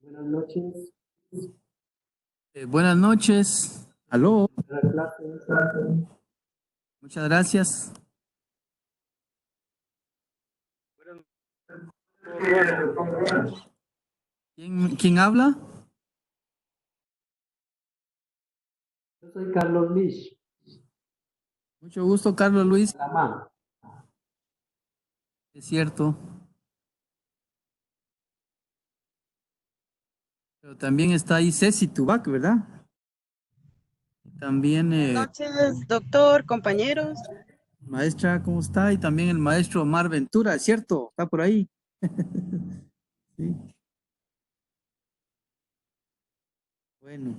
Buenas noches. Buenas noches. Aló. La clase. Muchas gracias. ¿Quién habla? Yo soy Carlos Lish, Mucho gusto, Carlos Luis. Panamá. Es cierto. Pero también está ahí Ceci Tubac, ¿verdad? También, Buenas noches, doctor, compañeros. maestra, ¿cómo está? Y también el maestro Omar Ventura, ¿es cierto? Está por ahí. Sí. Bueno,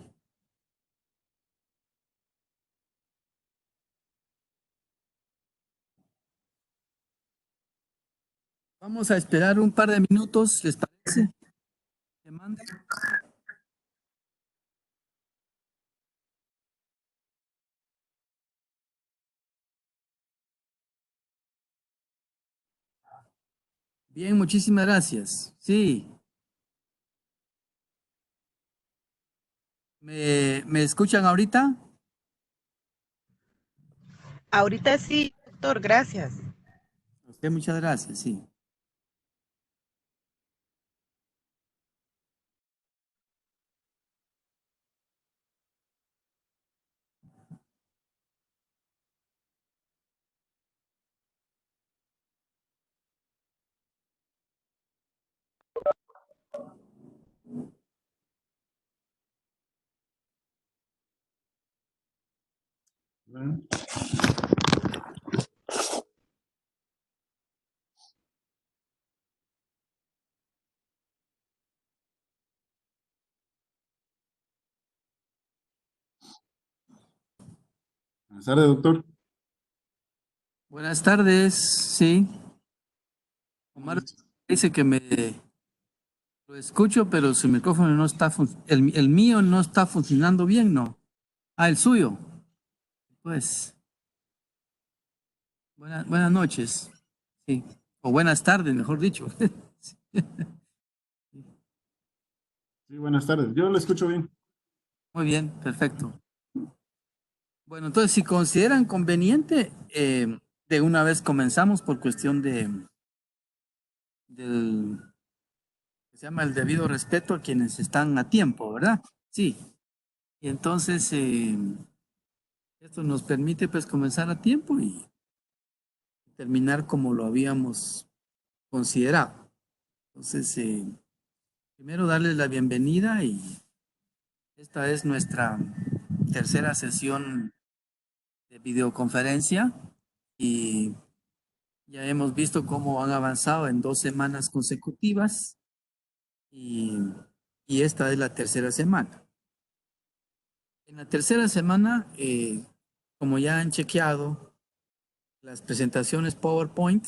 vamos a esperar un par de minutos, ¿les parece? ¿Me manda? Bien, muchísimas gracias. Sí. ¿Me escuchan ahorita? Ahorita sí, doctor, gracias. A usted muchas gracias, sí. Bueno, Buenas tardes, doctor. Buenas tardes, sí. Omar dice que lo escucho, pero su micrófono no está, el mío no está funcionando bien, ¿no? Ah, el suyo. Pues, buenas noches. Sí. O buenas tardes, mejor dicho. Sí, buenas tardes. Yo lo escucho bien. Muy bien, perfecto. Bueno, entonces, si consideran conveniente, de una vez comenzamos por cuestión del, que se llama el debido respeto a quienes están a tiempo, ¿verdad? Sí. Y entonces, esto nos permite pues comenzar a tiempo y terminar como lo habíamos considerado. Entonces, primero darles la bienvenida y esta es nuestra tercera sesión de videoconferencia y ya hemos visto cómo han avanzado en 2 semanas consecutivas y, y esta es la tercera semana. En la tercera semana, como ya han chequeado las presentaciones PowerPoint,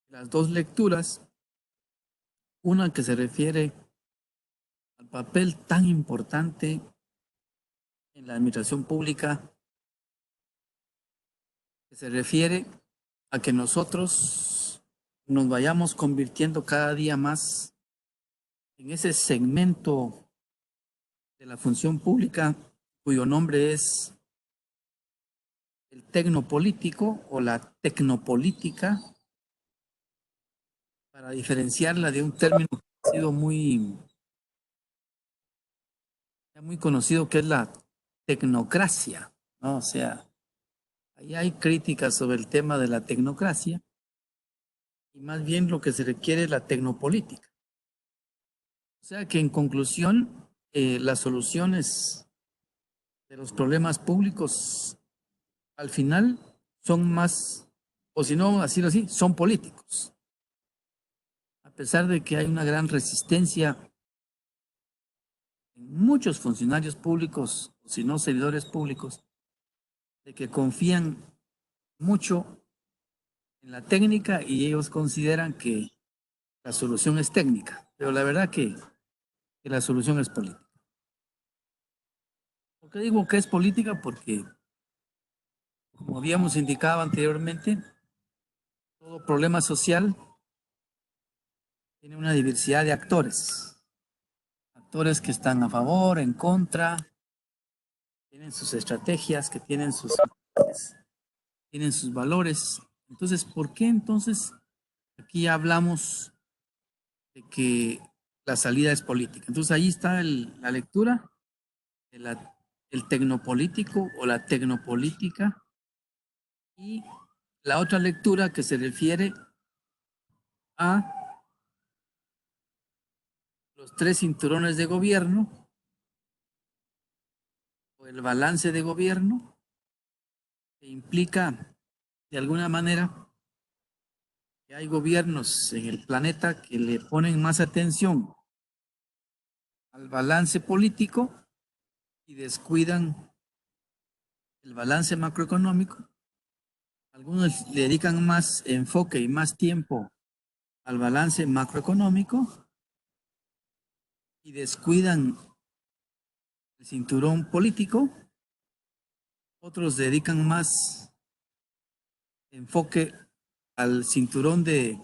las dos lecturas, una que se refiere al papel tan importante en la administración pública, que se refiere a que nosotros nos vayamos convirtiendo cada día más en ese segmento de la función pública cuyo nombre es el tecnopolítico o la tecnopolítica, para diferenciarla de un término que ha sido muy conocido, que es la tecnocracia, ¿no? O sea, ahí hay críticas sobre el tema de la tecnocracia y más bien lo que se requiere es la tecnopolítica. O sea que en conclusión, las soluciones de los problemas públicos al final son más, o si no decirlo así, son políticos. A pesar de que hay una gran resistencia en muchos funcionarios públicos, si no servidores públicos, de que confían mucho en la técnica y ellos consideran que la solución es técnica, pero la verdad que la solución es política. ¿Por qué digo que es política? Porque, como habíamos indicado anteriormente, todo problema social tiene una diversidad de actores. Actores que están a favor, en contra, tienen sus estrategias, que tienen sus valores. Entonces, ¿por qué entonces aquí hablamos de que la salida es política? Entonces, ahí está la lectura de el tecnopolítico o la tecnopolítica, y la otra lectura que se refiere a los 3 cinturones de gobierno o el balance de gobierno, que implica de alguna manera que hay gobiernos en el planeta que le ponen más atención al balance político y descuidan el balance macroeconómico. Algunos le dedican más enfoque y más tiempo al balance macroeconómico y descuidan el cinturón político. Otros dedican más enfoque al cinturón de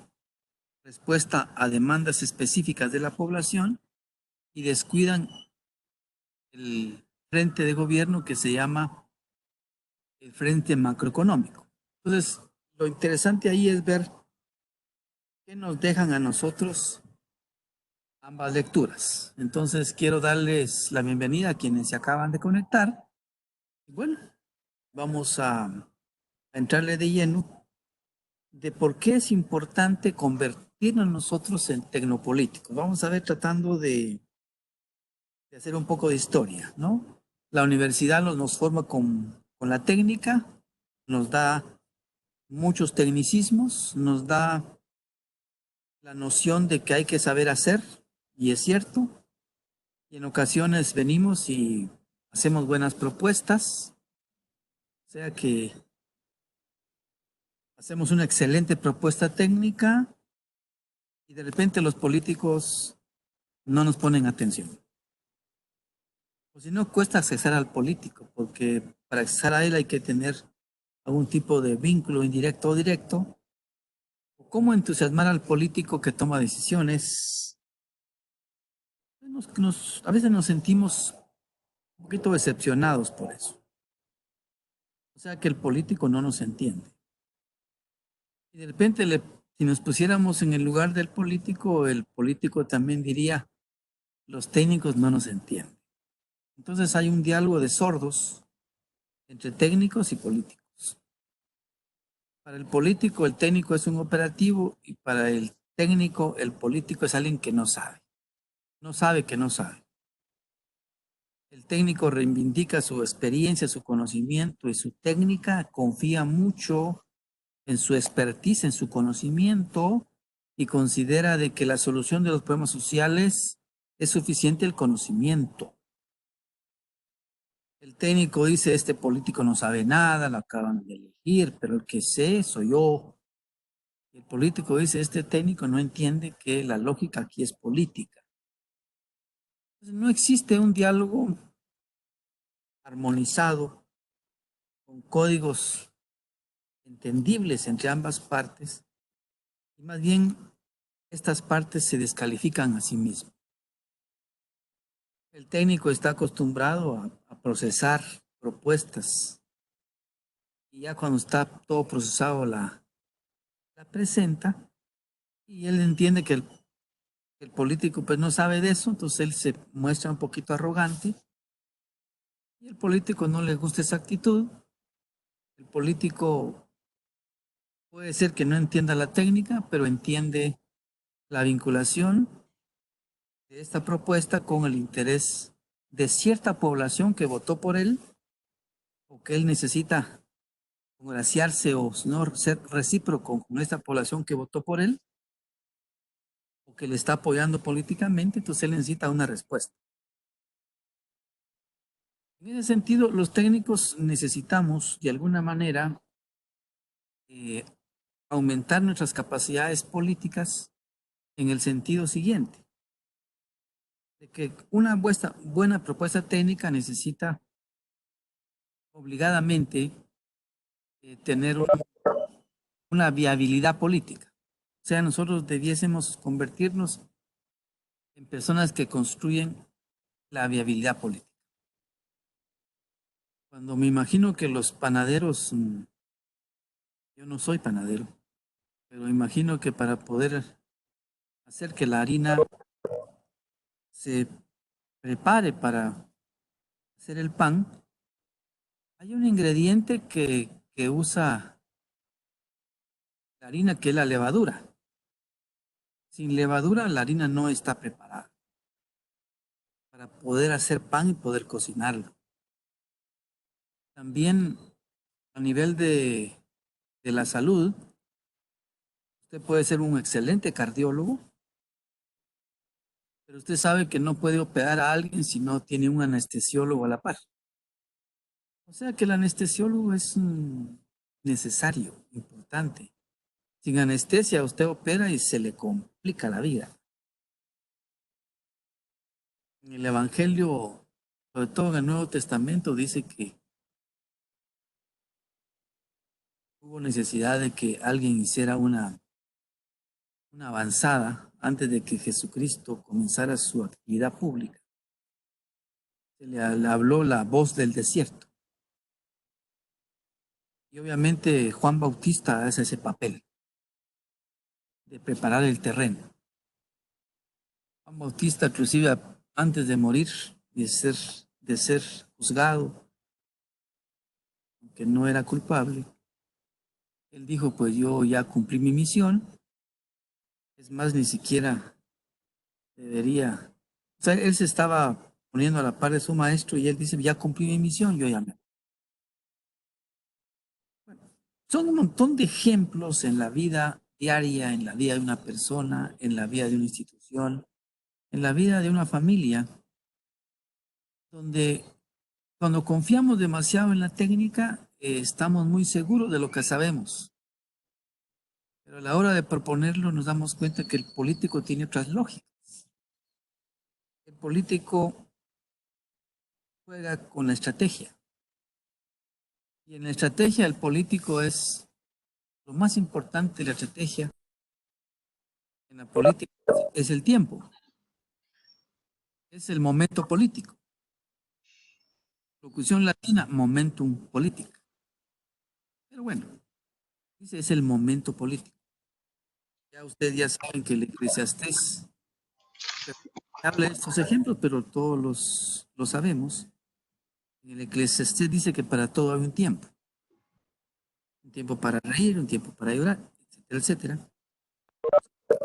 respuesta a demandas específicas de la población y descuidan el frente de gobierno que se llama el frente macroeconómico. Entonces, lo interesante ahí es ver qué nos dejan a nosotros ambas lecturas. Entonces, quiero darles la bienvenida a quienes se acaban de conectar. Y bueno, vamos a entrarle de lleno de por qué es importante convertirnos nosotros en tecnopolíticos. Vamos a ver tratando de hacer un poco de historia, ¿no? La universidad nos forma con la técnica, nos da muchos tecnicismos, nos da la noción de que hay que saber hacer, y es cierto, y en ocasiones venimos y hacemos buenas propuestas, o sea que hacemos una excelente propuesta técnica y de repente los políticos no nos ponen atención. O si no, cuesta accesar al político, porque para accesar a él hay que tener algún tipo de vínculo indirecto o directo. O cómo entusiasmar al político que toma decisiones. A veces nos sentimos un poquito decepcionados por eso. O sea que el político no nos entiende. Y de repente, si nos pusiéramos en el lugar del político, el político también diría, los técnicos no nos entienden. Entonces hay un diálogo de sordos entre técnicos y políticos. Para el político, el técnico es un operativo, y para el técnico, el político es alguien que no sabe. No sabe que no sabe. El técnico reivindica su experiencia, su conocimiento y su técnica, confía mucho en su expertise, en su conocimiento, y considera de que la solución de los problemas sociales es suficiente el conocimiento. El técnico dice, este político no sabe nada, lo acaban de elegir, pero el que sé soy yo. El político dice, este técnico no entiende que la lógica aquí es política. Entonces, no existe un diálogo armonizado con códigos entendibles entre ambas partes, y más bien estas partes se descalifican a sí mismas. El técnico está acostumbrado a procesar propuestas, y ya cuando está todo procesado la presenta, y él entiende que el político pues no sabe de eso, entonces él se muestra un poquito arrogante, y el político no le gusta esa actitud. El político puede ser que no entienda la técnica, pero entiende la vinculación de esta propuesta con el interés de cierta población que votó por él, o que él necesita congraciarse o no ser recíproco con esta población que votó por él, o que le está apoyando políticamente, entonces él necesita una respuesta. En ese sentido, los técnicos necesitamos de alguna manera aumentar nuestras capacidades políticas en el sentido siguiente, de que una buena propuesta técnica necesita obligadamente tener una viabilidad política. O sea, nosotros debiésemos convertirnos en personas que construyen la viabilidad política. Cuando me imagino que los panaderos, yo no soy panadero, pero imagino que para poder hacer que la harina se prepare para hacer el pan, hay un ingrediente que usa la harina, que es la levadura. Sin levadura, la harina no está preparada para poder hacer pan y poder cocinarlo. También a nivel de la salud, usted puede ser un excelente cardiólogo, pero usted sabe que no puede operar a alguien si no tiene un anestesiólogo a la par. O sea que el anestesiólogo es necesario, importante. Sin anestesia usted opera y se le complica la vida. En el Evangelio, sobre todo en el Nuevo Testamento, dice que hubo necesidad de que alguien hiciera una avanzada antes de que Jesucristo comenzara su actividad pública. Se le habló la voz del desierto. Y obviamente Juan Bautista hace ese papel de preparar el terreno. Juan Bautista, inclusive antes de morir, de ser juzgado, aunque no era culpable, él dijo, pues yo ya cumplí mi misión. Es más, ni siquiera debería. O sea, él se estaba poniendo a la par de su maestro y él dice, ya cumplí mi misión, yo ya me. Bueno, son un montón de ejemplos en la vida diaria, en la vida de una persona, en la vida de una institución, en la vida de una familia, donde cuando confiamos demasiado en la técnica, estamos muy seguros de lo que sabemos. Pero a la hora de proponerlo nos damos cuenta que el político tiene otras lógicas. El político juega con la estrategia. Y en la estrategia el político es lo más importante de la estrategia. En la política es el tiempo. Es el momento político. Locución latina, momentum político. Pero bueno, ese es el momento político. Ya ustedes ya saben que el Eclesiastés habla de estos ejemplos, pero todos los sabemos. El Eclesiastés dice que para todo hay un tiempo. Un tiempo para reír, un tiempo para llorar, etcétera, etcétera.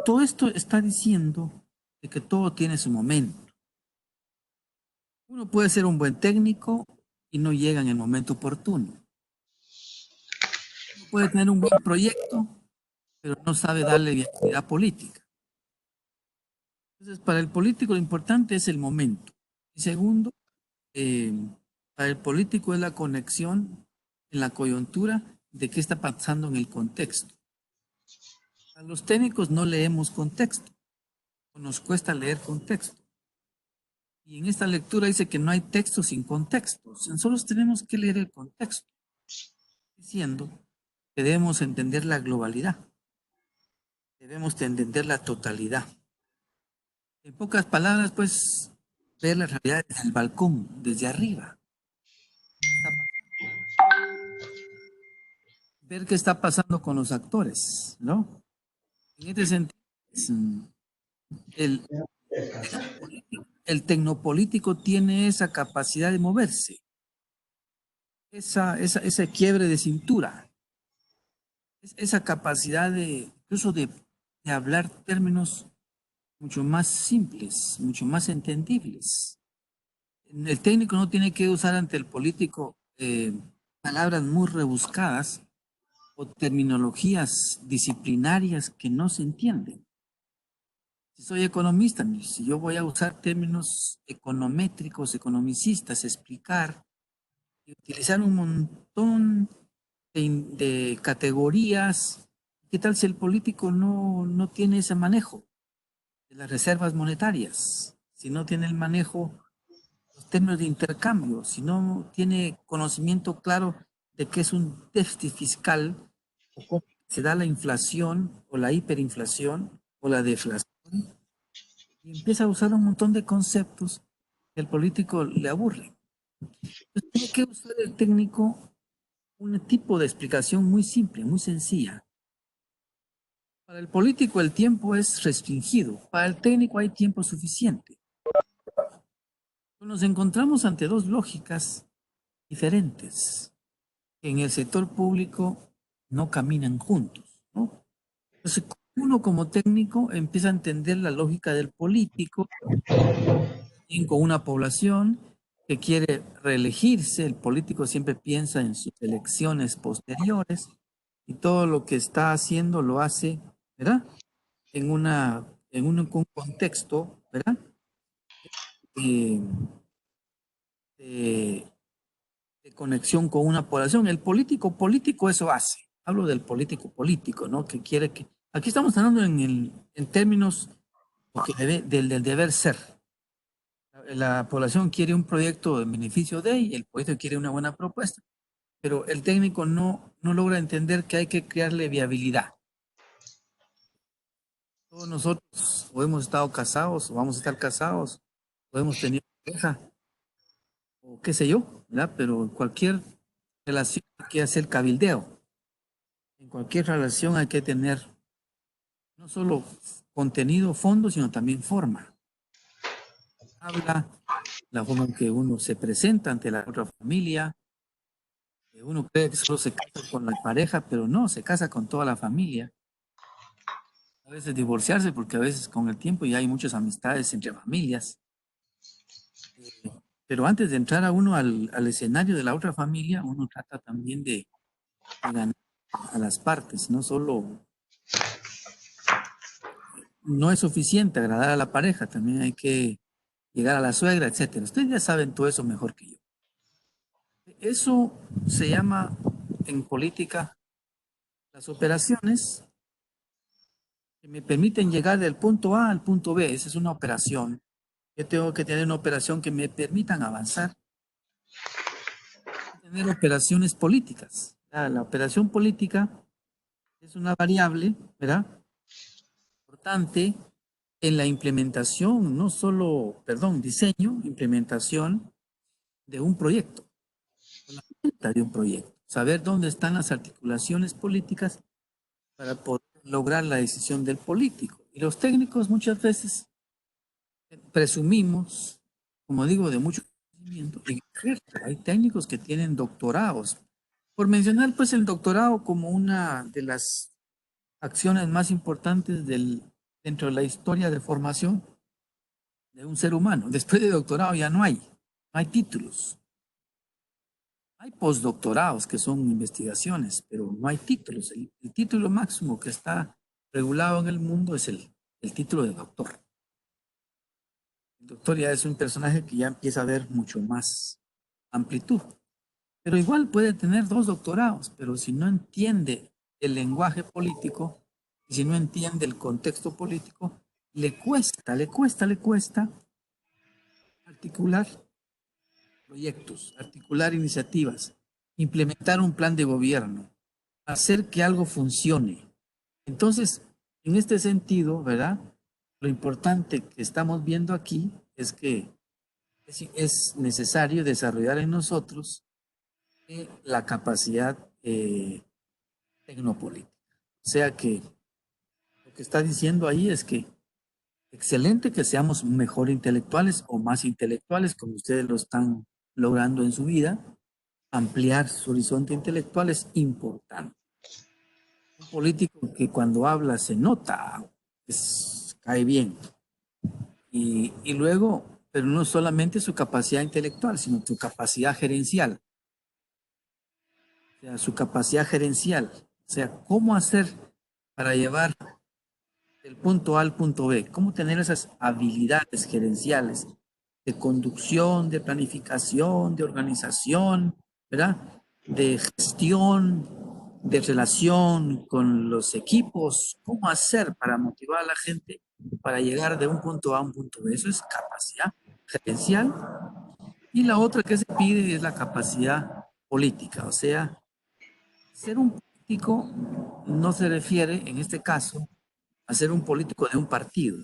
Todo esto está diciendo de que todo tiene su momento. Uno puede ser un buen técnico y no llega en el momento oportuno. Uno puede tener un buen proyecto, pero no sabe darle viabilidad política. Entonces, para el político lo importante es el momento. Y segundo, para el político es la conexión en la coyuntura de qué está pasando en el contexto. A los técnicos no leemos contexto, o nos cuesta leer contexto. Y en esta lectura dice que no hay texto sin contexto. Nosotros tenemos que leer el contexto, diciendo que debemos entender la globalidad, debemos entender la totalidad. En pocas palabras, pues, ver la realidad desde el balcón, desde arriba. Ver qué está pasando con los actores, ¿no? En este sentido, el, el tecnopolítico tiene esa capacidad de moverse, ese quiebre de cintura, esa capacidad de incluso de hablar términos mucho más simples, mucho más entendibles. El técnico no tiene que usar ante el político palabras muy rebuscadas o terminologías disciplinarias que no se entienden. Si soy economista, si yo voy a usar términos econométricos, economicistas, explicar y utilizar un montón de categorías, ¿qué tal si el político no tiene ese manejo de las reservas monetarias? Si no tiene el manejo de los términos de intercambio, si no tiene conocimiento claro de qué es un déficit fiscal o cómo se da la inflación o la hiperinflación o la deflación y empieza a usar un montón de conceptos que el político le aburre. Entonces, tiene que usar el técnico un tipo de explicación muy simple, muy sencilla. Para el político el tiempo es restringido, para el técnico hay tiempo suficiente. Nos encontramos ante dos lógicas diferentes que en el sector público no caminan juntos, ¿no? Entonces, uno como técnico empieza a entender la lógica del político y con una población que quiere reelegirse. El político siempre piensa en sus elecciones posteriores y todo lo que está haciendo lo hace, ¿verdad? En un contexto, ¿verdad? Eh, de, de conexión con una población. El político eso hace. Hablo del político, ¿no? Que quiere que... Aquí estamos hablando en términos del deber ser. La población quiere un proyecto en beneficio de ella, el político quiere una buena propuesta, pero el técnico no logra entender que hay que crearle viabilidad. Todos nosotros o hemos estado casados, o vamos a estar casados, o hemos tenido pareja, o qué sé yo, ¿verdad? Pero en cualquier relación hay que hacer cabildeo. En cualquier relación hay que tener no solo contenido, fondo, sino también forma. Habla, la forma en que uno se presenta ante la otra familia. Uno cree que solo se casa con la pareja, pero no, se casa con toda la familia. A veces divorciarse, porque a veces con el tiempo ya hay muchas amistades entre familias. Pero antes de entrar a uno al escenario de la otra familia, uno trata también de ganar a las partes, no solo... No es suficiente agradar a la pareja, también hay que llegar a la suegra, etcétera. Ustedes ya saben todo eso mejor que yo. Eso se llama en política las operaciones que me permiten llegar del punto A al punto B. Esa es una operación. Yo tengo que tener una operación que me permitan avanzar. Tener operaciones políticas. La operación política es una variable, ¿verdad? Importante en la implementación, no solo, perdón, diseño, implementación de un proyecto, la meta de un proyecto, saber dónde están las articulaciones políticas para poder lograr la decisión del político. Y los técnicos muchas veces presumimos, como digo, de mucho conocimiento. Hay técnicos que tienen doctorados. Por mencionar, pues, el doctorado como una de las acciones más importantes dentro de la historia de formación de un ser humano. Después de doctorado ya no hay títulos. Hay postdoctorados que son investigaciones, pero no hay títulos. El título máximo que está regulado en el mundo es el título de doctor. El doctor ya es un personaje que ya empieza a ver mucho más amplitud. Pero igual puede tener 2 doctorados, pero si no entiende el lenguaje político y si no entiende el contexto político, le cuesta articular proyectos, articular iniciativas, implementar un plan de gobierno, hacer que algo funcione. Entonces, en este sentido, ¿verdad? Lo importante que estamos viendo aquí es que es necesario desarrollar en nosotros la capacidad tecnopolítica. O sea que lo que está diciendo ahí es que excelente que seamos mejor intelectuales o más intelectuales, como ustedes lo están logrando en su vida. Ampliar su horizonte intelectual es importante. Un político que cuando habla se nota, cae bien. Y luego, pero no solamente su capacidad intelectual, sino su capacidad gerencial. O sea, su capacidad gerencial. O sea, cómo hacer para llevar del punto A al punto B. Cómo tener esas habilidades gerenciales de conducción, de planificación, de organización, ¿verdad? De gestión, de relación con los equipos. ¿Cómo hacer para motivar a la gente para llegar de un punto A a un punto B? Eso es capacidad gerencial. Y la otra que se pide es la capacidad política, o sea, ser un político no se refiere, en este caso, a ser un político de un partido,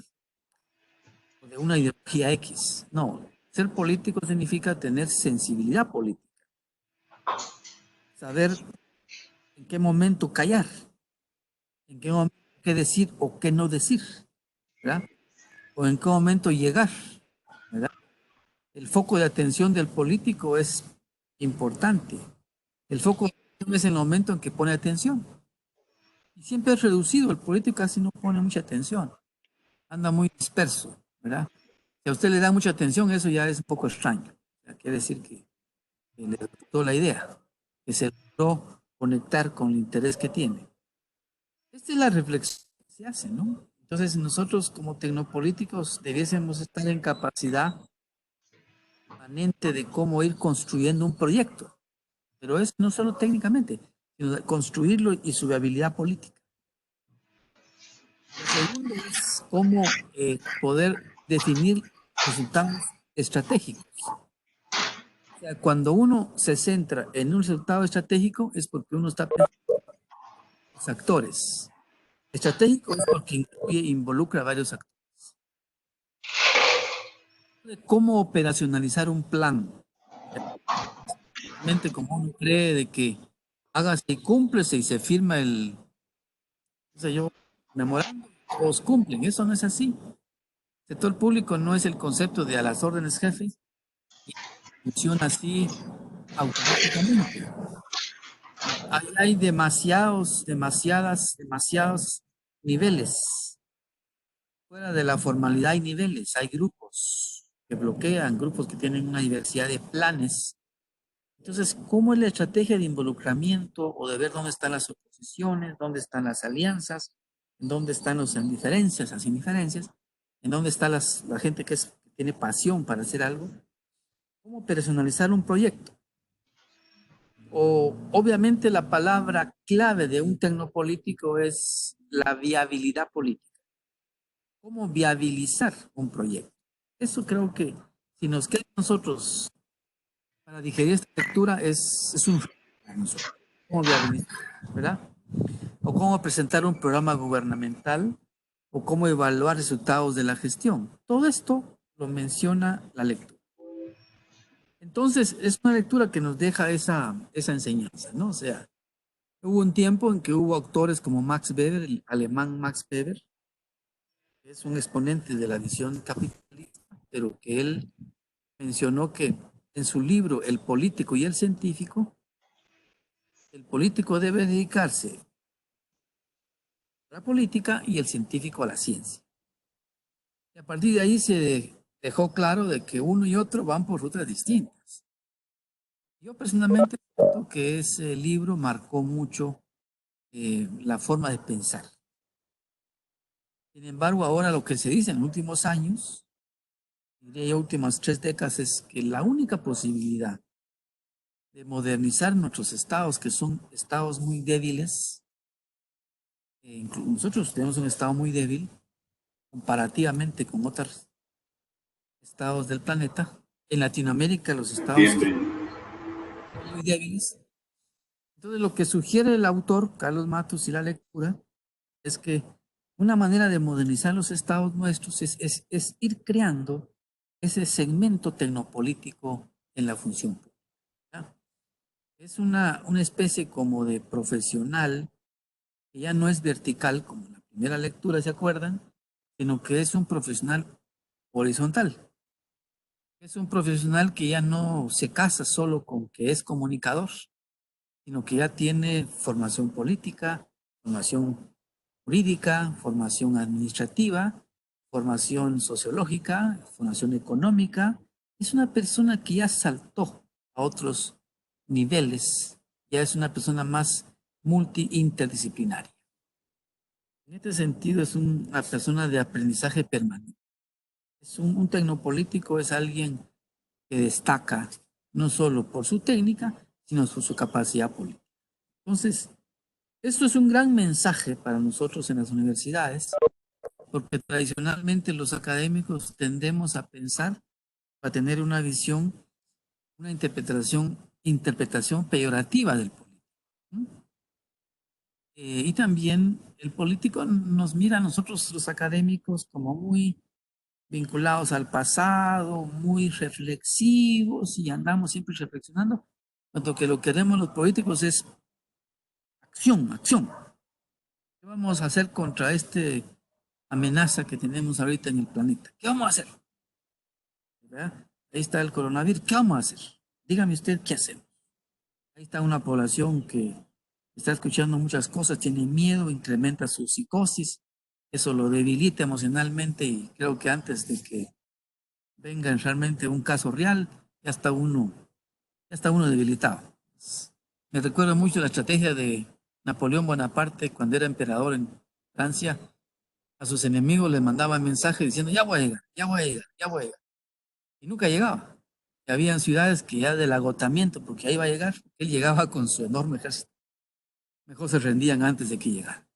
o de una ideología X. No, ser político significa tener sensibilidad política, saber en qué momento callar, en qué momento qué decir o qué no decir, ¿verdad? O en qué momento llegar, ¿verdad? El foco de atención del político es importante. El foco de atención es el momento en que pone atención. Y siempre es reducido, el político casi no pone mucha atención, anda muy disperso, ¿verdad? Si a usted le da mucha atención, eso ya es un poco extraño. O sea, quiere decir que le gustó la idea, que se logró conectar con el interés que tiene. Esta es la reflexión que se hace, ¿no? Entonces nosotros como tecnopolíticos debiésemos estar en capacidad permanente de cómo ir construyendo un proyecto, pero es no solo técnicamente, sino de construirlo y su viabilidad política. El segundo es cómo poder definir resultados estratégicos. O sea, cuando uno se centra en un resultado estratégico es porque uno está pensando en los actores. Estratégico es porque involucra a varios actores. ¿Cómo operacionalizar un plan? Realmente como uno cree de que hágase y cúmplese y se firma el, no sé yo, memorando, todos cumplen. Eso no es así. El sector público no es el concepto de a las órdenes jefes y funciona así automáticamente. Hay demasiados niveles. Fuera de la formalidad hay niveles, hay grupos que bloquean, grupos que tienen una diversidad de planes. Entonces, ¿cómo es la estrategia de involucramiento o de ver dónde están las oposiciones, dónde están las alianzas, en dónde están las indiferencias, en dónde está la gente que tiene pasión para hacer algo? ¿Cómo personalizar un proyecto? O obviamente la palabra clave de un tecnopolítico es la viabilidad política. ¿Cómo viabilizar un proyecto? Eso creo que si nos queda a nosotros para digerir esta lectura es un para nosotros. ¿Cómo viabilizar? ¿Verdad? O cómo presentar un programa gubernamental o cómo evaluar resultados de la gestión. Todo esto lo menciona la lectura. Entonces, es una lectura que nos deja esa enseñanza, ¿no? O sea, hubo un tiempo en que hubo autores como Max Weber, el alemán Max Weber, que es un exponente de la visión capitalista, pero que él mencionó que en su libro El político y el científico, el político debe dedicarse a la política y el científico a la ciencia. Y a partir de ahí se dejó claro de que uno y otro van por rutas distintas. Yo personalmente siento que ese libro marcó mucho la forma de pensar. Sin embargo, ahora lo que se dice en los últimos años, diría yo últimas 3 décadas, es que la única posibilidad de modernizar nuestros estados, que son estados muy débiles, nosotros tenemos un estado muy débil comparativamente con otros estados del planeta. En Latinoamérica los estados son muy débiles. Entonces lo que sugiere el autor, Carlos Matos, y la lectura, es que una manera de modernizar los estados nuestros es ir creando ese segmento tecnopolítico en la función pública. Es una especie como de profesional que ya no es vertical, como en la primera lectura, ¿se acuerdan? Sino que es un profesional horizontal. Es un profesional que ya no se casa solo con que es comunicador, sino que ya tiene formación política, formación jurídica, formación administrativa, formación sociológica, formación económica. Es una persona que ya saltó a otros niveles, ya es una persona más multi-interdisciplinaria. En este sentido, es una persona de aprendizaje permanente. Es un tecnopolítico, es alguien que destaca no solo por su técnica, sino por su capacidad política. Entonces, esto es un gran mensaje para nosotros en las universidades, porque tradicionalmente los académicos tendemos a pensar, a tener una visión, una interpretación peyorativa del político. Y también el político nos mira a nosotros los académicos como muy vinculados al pasado, muy reflexivos y andamos siempre reflexionando, cuando que lo que queremos los políticos es acción, acción. ¿Qué vamos a hacer contra esta amenaza que tenemos ahorita en el planeta? ¿Qué vamos a hacer? ¿Verdad? Ahí está el coronavirus. ¿Qué vamos a hacer? Dígame usted qué hacemos. Ahí está una población que está escuchando muchas cosas, tiene miedo, incrementa su psicosis, eso lo debilita emocionalmente y creo que antes de que venga realmente un caso real, ya está uno debilitado. Me recuerdo mucho la estrategia de Napoleón Bonaparte cuando era emperador en Francia. A sus enemigos les mandaba mensajes diciendo, ya voy a llegar, ya voy a llegar, ya voy a llegar. Y nunca llegaba. Y habían ciudades que ya del agotamiento, porque ahí va a llegar, él llegaba con su enorme ejército. Mejor se rendían antes de que llegara.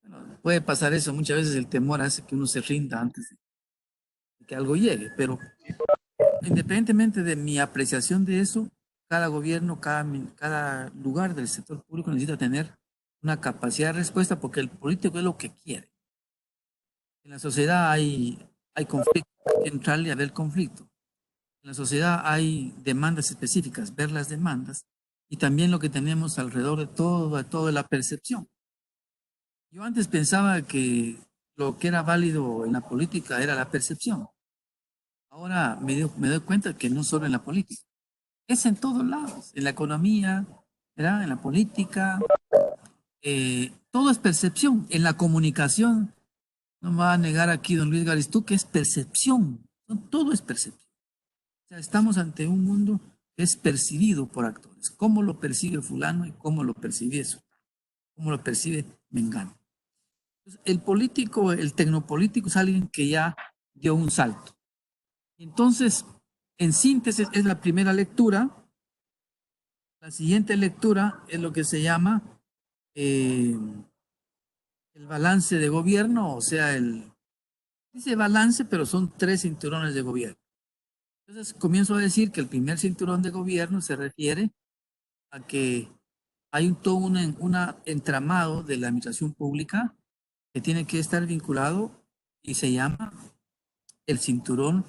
Bueno, puede pasar eso, muchas veces el temor hace que uno se rinda antes de que algo llegue, pero independientemente de mi apreciación de eso, cada gobierno, cada lugar del sector público necesita tener una capacidad de respuesta porque el político es lo que quiere. En la sociedad hay conflicto, hay que entrarle a ver el conflicto. En la sociedad hay demandas específicas, ver las demandas y también lo que tenemos alrededor de toda la percepción. Yo antes pensaba que lo que era válido en la política era la percepción. Ahora me doy cuenta que no solo en la política, es en todos lados, en la economía, ¿verdad? En la política, todo es percepción. En la comunicación, no me va a negar aquí don Luis Garistú que es percepción, no, todo es percepción. O sea, estamos ante un mundo que es percibido por actores. ¿Cómo lo percibe fulano y cómo lo percibe eso? ¿Cómo lo percibe Mengano? Entonces, el político, el tecnopolítico es alguien que ya dio un salto. Entonces, en síntesis, es la primera lectura. La siguiente lectura es lo que se llama el balance de gobierno, o sea, dice balance, pero son 3 cinturones de gobierno. Entonces comienzo a decir que el primer cinturón de gobierno se refiere a que hay todo un entramado de la administración pública que tiene que estar vinculado y se llama el cinturón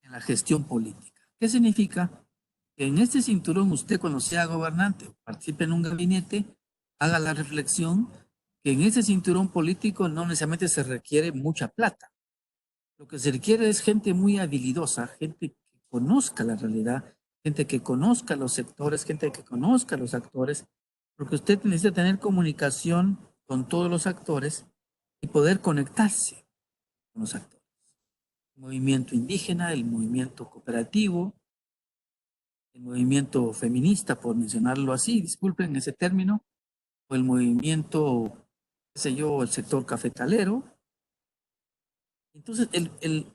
en la gestión política. ¿Qué significa? Que en este cinturón usted cuando sea gobernante o participe en un gabinete, haga la reflexión que en ese cinturón político no necesariamente se requiere mucha plata. Lo que se requiere es gente muy habilidosa, gente que conozca la realidad, gente que conozca los sectores, gente que conozca los actores, porque usted necesita tener comunicación con todos los actores y poder conectarse con los actores. El movimiento indígena, el movimiento cooperativo, el movimiento feminista, por mencionarlo así, disculpen ese término, o el movimiento, qué sé yo, el sector cafetalero. Entonces, el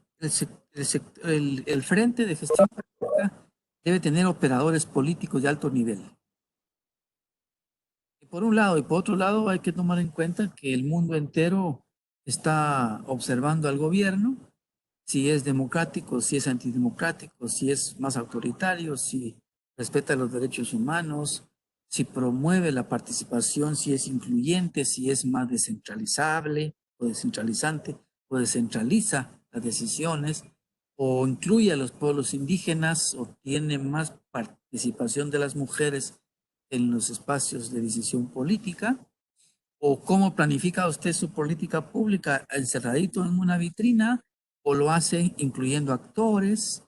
frente de gestión política debe tener operadores políticos de alto nivel. Y por un lado y por otro lado hay que tomar en cuenta que el mundo entero está observando al gobierno, si es democrático, si es antidemocrático, si es más autoritario, si respeta los derechos humanos, si promueve la participación, si es incluyente, si es más descentralizable o descentralizante, o descentraliza las decisiones, o incluye a los pueblos indígenas, o tiene más participación de las mujeres en los espacios de decisión política, o cómo planifica usted su política pública encerradito en una vitrina, o lo hace incluyendo actores.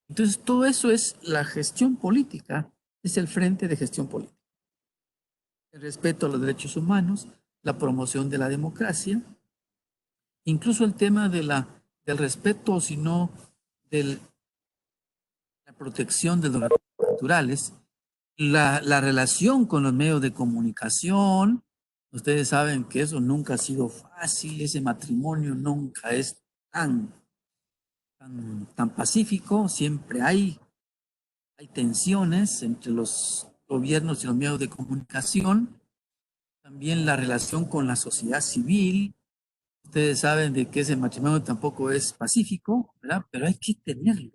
Entonces, todo eso es la gestión política, es el frente de gestión política. El respeto a los derechos humanos, la promoción de la democracia, incluso el tema del respeto, sino de la protección de los recursos naturales, la relación con los medios de comunicación. Ustedes saben que eso nunca ha sido fácil, ese matrimonio nunca es tan pacífico, siempre hay tensiones entre los gobiernos y los medios de comunicación, también la relación con la sociedad civil. Ustedes saben de que ese matrimonio tampoco es pacífico, ¿verdad? Pero hay que tenerlo.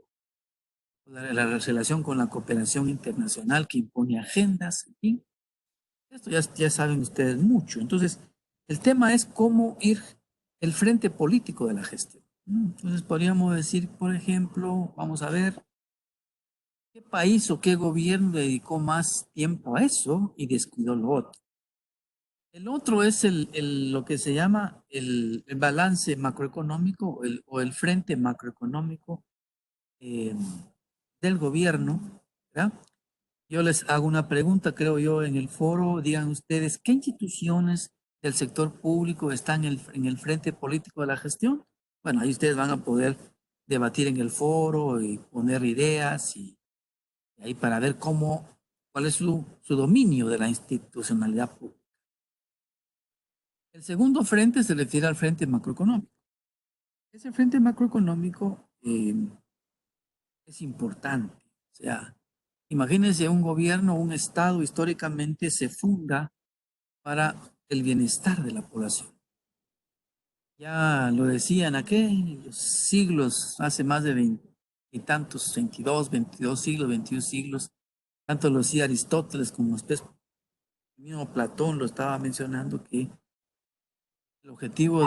La relación con la cooperación internacional que impone agendas, en fin. Esto ya saben ustedes mucho. Entonces, el tema es cómo ir el frente político de la gestión. Entonces, podríamos decir, por ejemplo, vamos a ver, ¿qué país o qué gobierno dedicó más tiempo a eso y descuidó lo otro? El otro es lo que se llama el balance macroeconómico o el frente macroeconómico eh, del gobierno, ¿verdad? Yo les hago una pregunta, creo yo, en el foro. Digan ustedes, ¿qué instituciones del sector público están en el frente político de la gestión? Bueno, ahí ustedes van a poder debatir en el foro y poner ideas y ahí para ver cuál es su dominio de la institucionalidad pública. El segundo frente se refiere al frente macroeconómico. Ese frente macroeconómico es importante. O sea, imagínense un gobierno, un Estado históricamente se funda para el bienestar de la población. Ya lo decían aquellos siglos, hace más de 20 y tantos, 22 siglos, 21 siglos, tanto lo decía Aristóteles como después el mismo Platón lo estaba mencionando, que el objetivo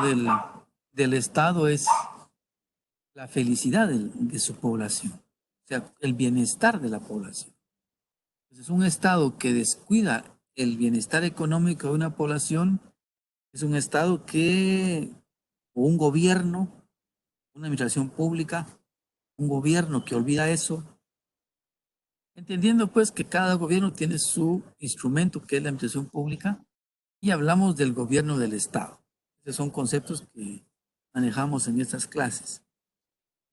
del Estado es la felicidad de su población, o sea, el bienestar de la población. Entonces, un Estado que descuida el bienestar económico de una población es un Estado o un gobierno, una administración pública, un gobierno que olvida eso, entendiendo pues que cada gobierno tiene su instrumento, que es la administración pública, y hablamos del gobierno del Estado. Esos son conceptos que manejamos en estas clases.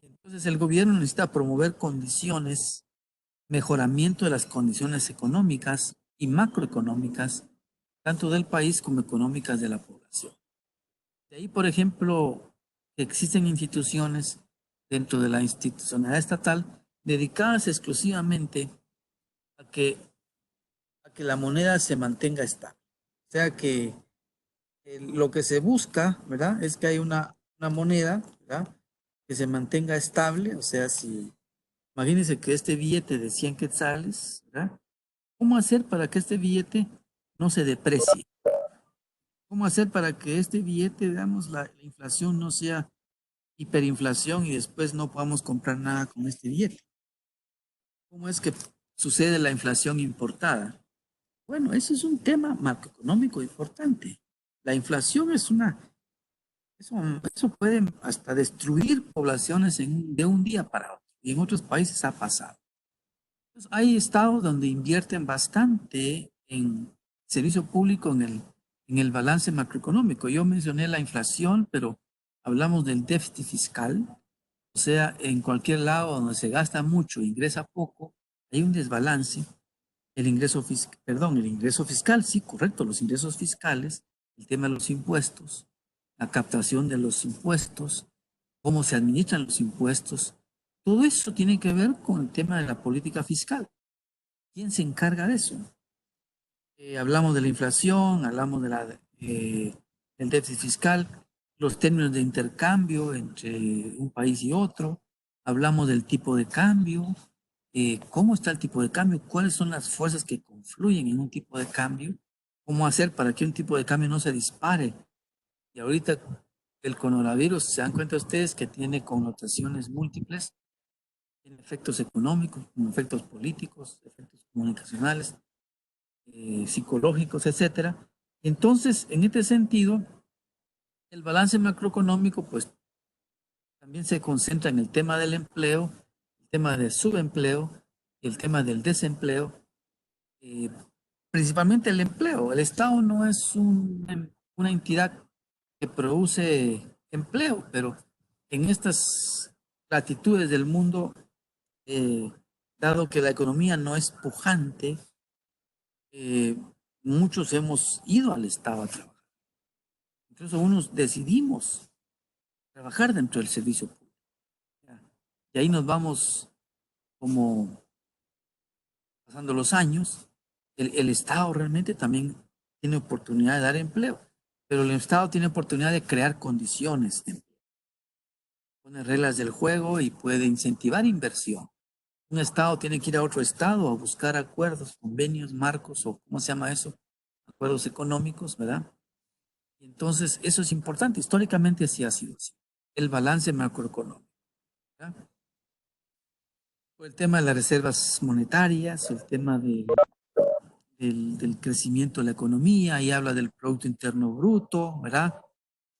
Entonces, el gobierno necesita promover condiciones, mejoramiento de las condiciones económicas y macroeconómicas, tanto del país como económicas de la población. De ahí, por ejemplo, existen instituciones dentro de la institucionalidad estatal dedicadas exclusivamente a que, la moneda se mantenga estable. O sea que lo que se busca, ¿verdad? Es que hay una moneda, ¿verdad? Que se mantenga estable. O sea, si imagínense que este billete de 100 quetzales, ¿verdad? ¿Cómo hacer para que este billete no se deprecie? ¿Cómo hacer para que este billete, digamos, la inflación no sea hiperinflación y después no podamos comprar nada con este billete? ¿Cómo es que sucede la inflación importada? Bueno, eso es un tema macroeconómico importante. La inflación eso puede hasta destruir poblaciones de un día para otro. Y en otros países ha pasado. Entonces, hay estados donde invierten bastante en servicio público, en el balance macroeconómico. Yo mencioné la inflación, pero hablamos del déficit fiscal. O sea, en cualquier lado donde se gasta mucho, ingresa poco, hay un desbalance. El ingreso fiscal, perdón, el ingreso fiscal, sí, correcto, los ingresos fiscales, el tema de los impuestos, la captación de los impuestos, cómo se administran los impuestos, todo eso tiene que ver con el tema de la política fiscal. ¿Quién se encarga de eso? Hablamos de la inflación, hablamos del déficit fiscal, los términos de intercambio entre un país y otro, hablamos del tipo de cambio, cómo está el tipo de cambio, cuáles son las fuerzas que confluyen en un tipo de cambio, cómo hacer para que un tipo de cambio no se dispare. Y ahorita el coronavirus, se dan cuenta ustedes que tiene connotaciones múltiples, tiene efectos económicos, efectos políticos, efectos comunicacionales, psicológicos, etcétera. Entonces, en este sentido, el balance macroeconómico, pues, también se concentra en el tema del empleo, el tema del subempleo, el tema del desempleo, principalmente el empleo. El Estado no es una entidad que produce empleo, pero en estas latitudes del mundo, eh, dado que la economía no es pujante, muchos hemos ido al Estado a trabajar. Incluso unos decidimos trabajar dentro del servicio público. Y ahí nos vamos como pasando los años. El Estado realmente también tiene oportunidad de dar empleo, pero el Estado tiene oportunidad de crear condiciones de empleo. Pone reglas del juego y puede incentivar inversión. Un Estado tiene que ir a otro Estado a buscar acuerdos, convenios, marcos o ¿cómo se llama eso? acuerdos económicos, ¿verdad? Y entonces, eso es importante. Históricamente así ha sido así. El balance macroeconómico, ¿verdad? Por el tema de las reservas monetarias, el tema del crecimiento de la economía, y habla del Producto Interno Bruto, ¿verdad?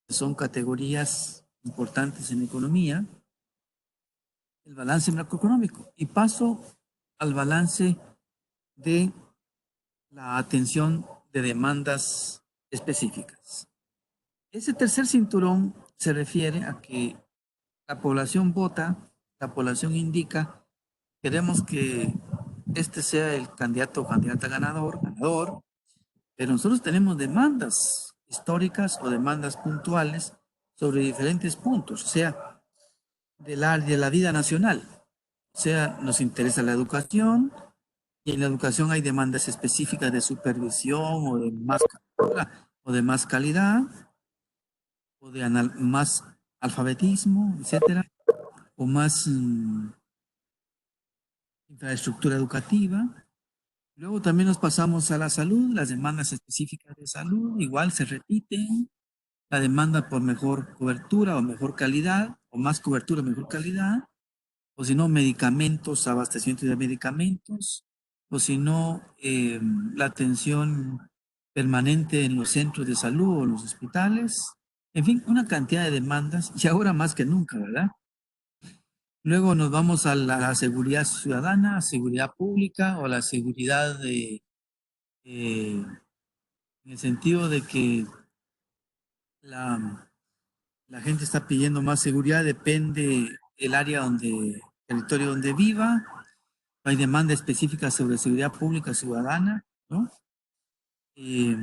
Son categorías importantes en economía. El balance macroeconómico. Y paso al balance de la atención de demandas específicas. Ese tercer cinturón se refiere a que la población vota, la población indica, queremos que este sea el candidato o candidata ganador, pero nosotros tenemos demandas históricas o demandas puntuales sobre diferentes puntos, o sea, de la vida nacional. O sea, nos interesa la educación, y en la educación hay demandas específicas de supervisión o de más calidad, o de más alfabetismo, etcétera, o más infraestructura educativa. Luego también nos pasamos a la salud, las demandas específicas de salud, igual se repiten, la demanda por mejor cobertura o mejor calidad, o más cobertura o mejor calidad, o si no, medicamentos, abastecimiento de medicamentos, o si no, la atención permanente en los centros de salud o los hospitales, en fin, una cantidad de demandas, y ahora más que nunca, ¿verdad? Luego nos vamos a la seguridad ciudadana, seguridad pública o la seguridad en el sentido de que la, la gente está pidiendo más seguridad, depende el área territorio donde viva. Hay demanda específica sobre seguridad pública ciudadana, ¿no? Eh,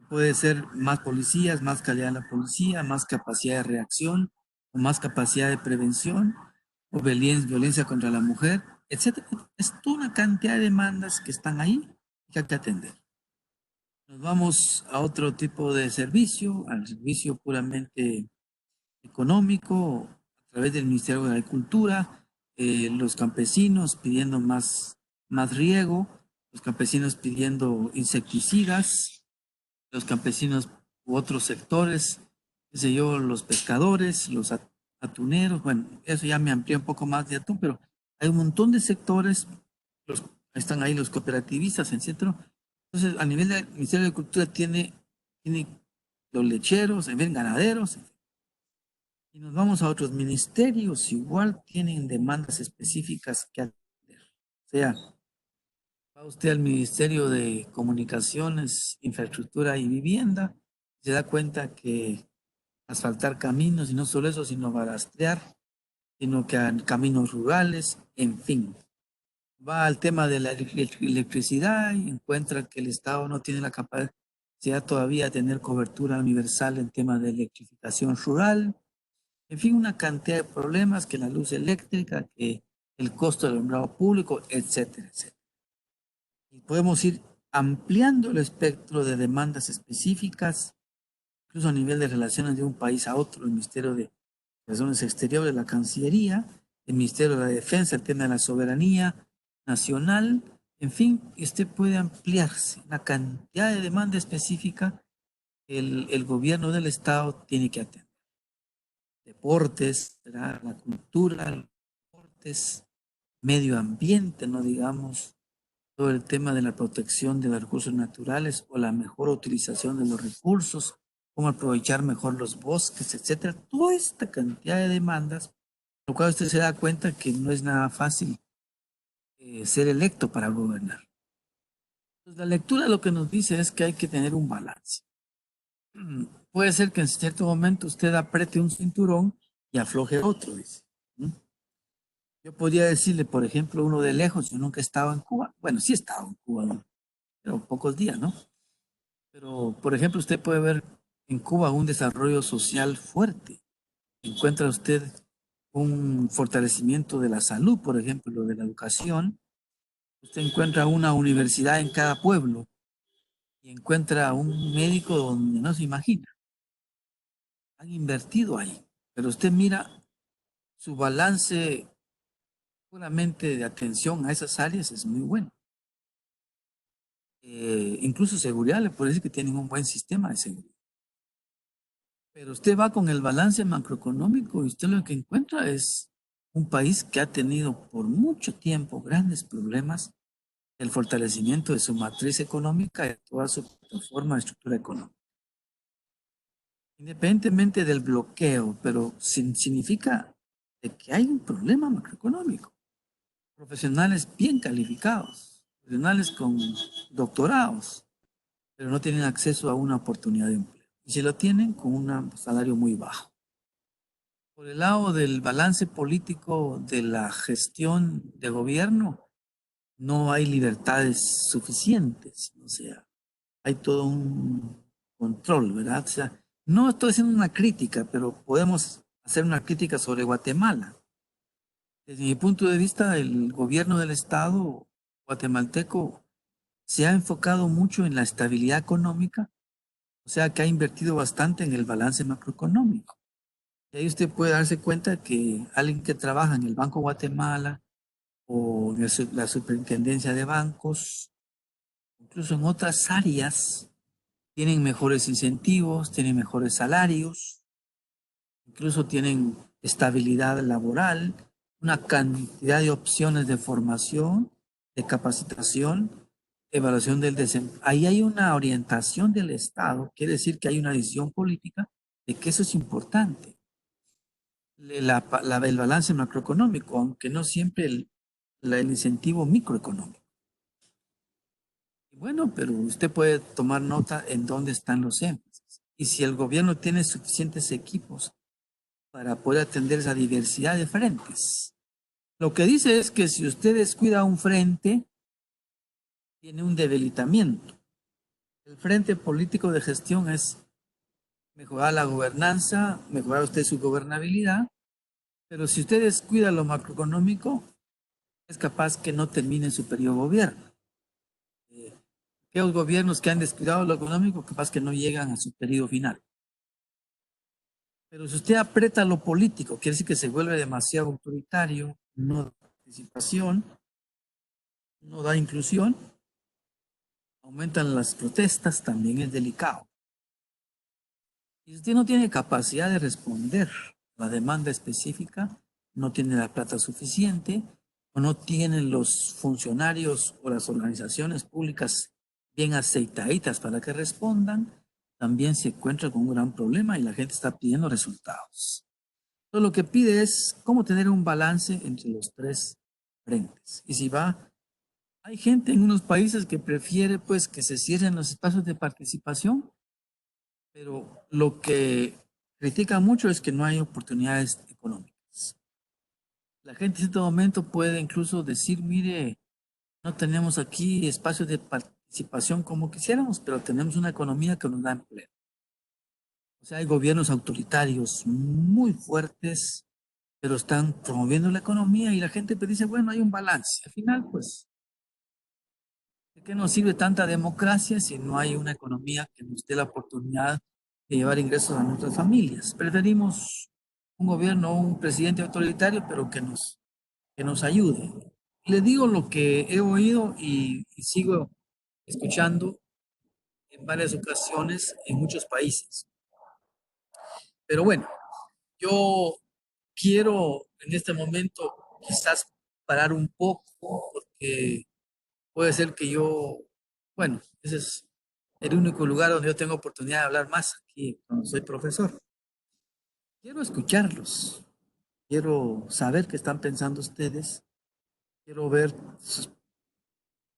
puede ser más policías, más calidad de la policía, más capacidad de reacción, o más capacidad de prevención, o violencia contra la mujer, etcétera. Es toda una cantidad de demandas que están ahí que hay que atender. Nos vamos a otro tipo de servicio, al servicio puramente económico, a través del Ministerio de Agricultura, los campesinos pidiendo más riego, los campesinos pidiendo insecticidas, los campesinos u otros sectores, qué sé yo, los pescadores, los atuneros, bueno, eso ya me amplía un poco más de atún, pero hay un montón de sectores, están ahí los cooperativistas, etcétera. Entonces, a nivel del Ministerio de Agricultura tiene los lecheros, en fin, ganaderos, y nos vamos a otros ministerios, igual tienen demandas específicas que atender. O sea, va usted al Ministerio de Comunicaciones, Infraestructura y Vivienda, se da cuenta que asfaltar caminos, y no solo eso, sino barastrear, sino que caminos rurales, en fin. Va al tema de la electricidad y encuentra que el Estado no tiene la capacidad todavía de tener cobertura universal en tema de electrificación rural. En fin, una cantidad de problemas, que la luz eléctrica, que el costo del alumbrado público, etcétera, etcétera. Y podemos ir ampliando el espectro de demandas específicas, incluso a nivel de relaciones de un país a otro, el Ministerio de Relaciones Exteriores, la Cancillería, el Ministerio de la Defensa, el tema de la soberanía nacional, en fin, usted puede ampliarse una cantidad de demanda específica que el gobierno del Estado tiene que atender. Deportes, ¿verdad? La cultura, los deportes, medio ambiente, no digamos, todo el tema de la protección de los recursos naturales o la mejor utilización de los recursos, cómo aprovechar mejor los bosques, etcétera. Toda esta cantidad de demandas, lo cual usted se da cuenta que no es nada fácil ser electo para gobernar. Entonces, la lectura lo que nos dice es que hay que tener un balance. Puede ser que en cierto momento usted apriete un cinturón y afloje otro, dice. Yo podría decirle, por ejemplo, uno de lejos, yo nunca he estado en Cuba. Bueno, sí he estado en Cuba, ¿no? Pero pocos días, ¿no? Pero, por ejemplo, usted puede ver en Cuba un desarrollo social fuerte. Encuentra usted un fortalecimiento de la salud, por ejemplo, de la educación. Usted encuentra una universidad en cada pueblo y encuentra un médico donde no se imagina. Han invertido ahí, pero usted mira su balance puramente de atención a esas áreas es muy bueno. incluso seguridad, le puede decir que tienen un buen sistema de seguridad. Pero usted va con el balance macroeconómico y usted lo que encuentra es un país que ha tenido por mucho tiempo grandes problemas del fortalecimiento de su matriz económica y de toda su plataforma de estructura económica. Independientemente del bloqueo, pero significa de que hay un problema macroeconómico. Profesionales bien calificados, profesionales con doctorados, pero no tienen acceso a una oportunidad de empleo. Y si lo tienen, con un salario muy bajo. Por el lado del balance político de la gestión de gobierno, no hay libertades suficientes. O sea, hay todo un control, ¿verdad? O sea, no estoy haciendo una crítica, pero podemos hacer una crítica sobre Guatemala. Desde mi punto de vista, el gobierno del Estado guatemalteco se ha enfocado mucho en la estabilidad económica, o sea que ha invertido bastante en el balance macroeconómico. Y ahí usted puede darse cuenta que alguien que trabaja en el Banco Guatemala o en la Superintendencia de Bancos, incluso en otras áreas, tienen mejores incentivos, tienen mejores salarios, incluso tienen estabilidad laboral, una cantidad de opciones de formación, de capacitación, evaluación del desempeño. Ahí hay una orientación del Estado, quiere decir que hay una decisión política de que eso es importante. El balance macroeconómico, aunque no siempre el incentivo microeconómico. Bueno, pero usted puede tomar nota en dónde están los énfasis. Y si el gobierno tiene suficientes equipos para poder atender esa diversidad de frentes. Lo que dice es que si usted descuida un frente, tiene un debilitamiento. El frente político de gestión es mejorar la gobernanza, mejorar usted su gobernabilidad, pero si usted descuida lo macroeconómico, es capaz que no termine su periodo de gobierno. Aquellos gobiernos que han descuidado lo económico, capaz que no llegan a su periodo final. Pero si usted aprieta lo político, quiere decir que se vuelve demasiado autoritario, no da participación, no da inclusión, aumentan las protestas, también es delicado. Y si usted no tiene capacidad de responder a la demanda específica, no tiene la plata suficiente, o no tienen los funcionarios o las organizaciones públicas bien aceitaditas para que respondan, también se encuentra con un gran problema y la gente está pidiendo resultados. Entonces lo que pide es cómo tener un balance entre los tres frentes. Y si va, hay gente en unos países que prefiere pues que se cierren los espacios de participación, pero lo que critica mucho es que no hay oportunidades económicas. La gente en este momento puede incluso decir, mire, no tenemos aquí espacios de participación como quisiéramos, pero tenemos una economía que nos da empleo. O sea, hay gobiernos autoritarios muy fuertes, pero están promoviendo la economía y la gente pues dice, bueno, hay un balance. Al final, pues, ¿de qué nos sirve tanta democracia si no hay una economía que nos dé la oportunidad de llevar ingresos a nuestras familias? Preferimos un gobierno o un presidente autoritario, pero que nos ayude. Le digo lo que he oído y sigo escuchando en varias ocasiones en muchos países. Pero bueno, yo quiero en este momento quizás parar un poco porque puede ser que bueno, ese es el único lugar donde yo tengo oportunidad de hablar más aquí cuando soy profesor. Quiero escucharlos, quiero saber qué están pensando ustedes, quiero ver sus